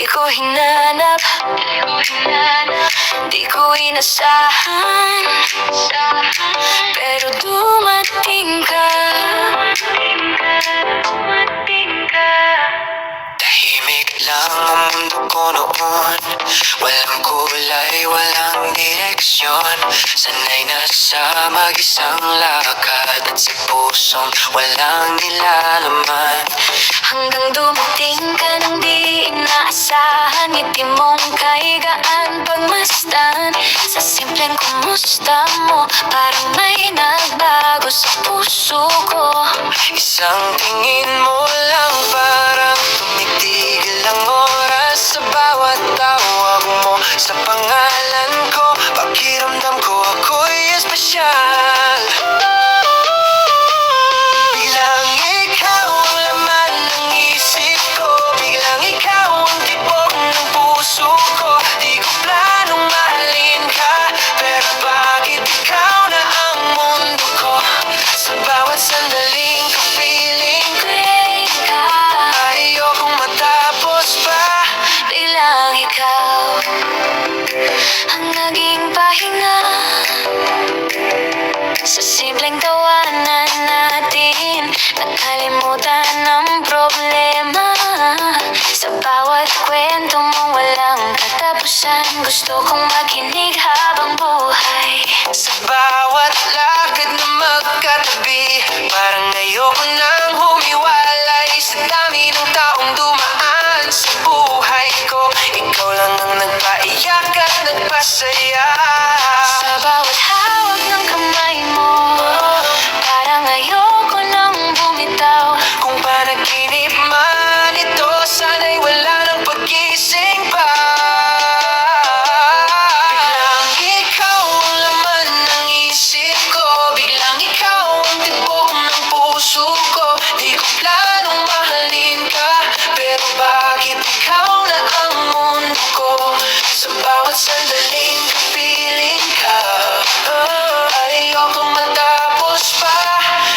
Di ko hinanap, di ko inasahan, pero dumating ka. Tahimik lang ang mundo ko noon. Walang kulay, walang direksyon. Sanay na sa mag-isang lakad at sa pusong walang nilalaman. Hanggang dumating ka nang di inaasahan. Ngiti mong kaigaan pagmasdan. Sa simpleng kumusta mo, parang may nagbago sa puso ko. Isang tingin mo lang parang tumitigil ang oras. Sa bawat tawag mo, sa pangalan ko, pakiramdam ko ako'y espesyal. Biglang ikaw ang laman ng isip ko. Biglang ikaw ang tibok ng puso ko. Di ko planong mahalin ka, pero bakit ikaw na ang mundo ko? Sa bawat sandaling kapiling ko ka. Ayokong matapos pa. Biglang ikaw ang naging pahinga sa simpleng tawanan natin. Nakalimutan ang problema. Sa bawat kwento mong walang katapusan, gusto kong makinig habang buhay. Sa bawat lakad na magkatabi, parang ayoko nang humiwalay. Sa dami ng taong dumaan sa buhay ko, ikaw lang ang nagpaiyak at nagpasaya. Sa bawat hawak ng kamay mo, parang ayoko nang bumitaw. Kung panaginip man ito, sana'y wala ng pag-gising pa. Biglang ikaw ang laman ng isip ko. Biglang ikaw ang tibok ng puso ko. Di ko planong mahalin ka, pero bakit ikaw na ang mundo ko? Sa bawat sandaling kapiling ka. Ayokong matapos pa.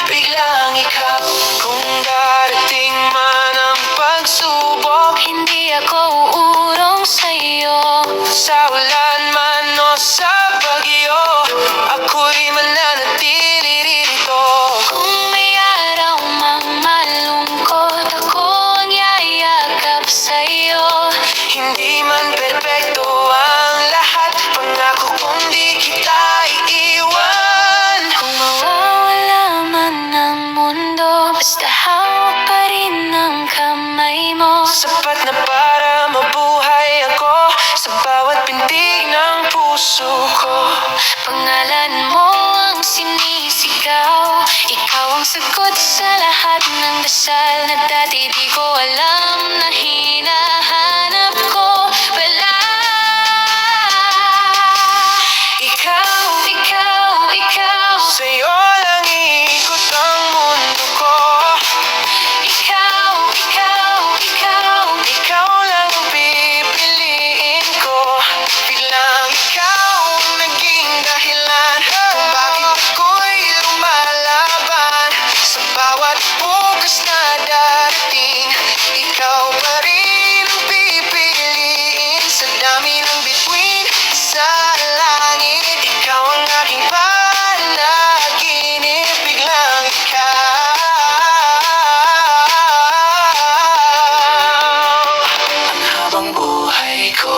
Biglang ikaw. Kung darating man ang pagsubok, hindi ako uurong sa'yo. Sa ulan man o sa bagyo, ako'y mananatili rito. Kung may araw mang malungkot, ako ang yayakap sa'yo. Hindi man perpekto ang lahat, pangako kong di kita iiwan. Kung mawawala man ang mundo, basta hawak pa rin ang kamay mo. Sapat na para mabuhay ako sa bawat pintig ng puso ko. Pangalan mo ang sinisigaw, ikaw ang sagot sa lahat ng dasal na dati di ko alam na hinahanap ko. Wala. Ikaw, ikaw, ikaw, sa'yo lang iikot ang mundo ko. Ikaw, ikaw, ikaw, ikaw lang ang pipiliin ko. Biglang ikaw ang naging dahilan kung bakit ako'y lumalaban. Sa bawat bukas na darating, ikaw pa rin ang pipiliin. Sa dami ng bituin sa langit, ikaw ang aking panaginip. Biglang ikaw ang habang buhay ko.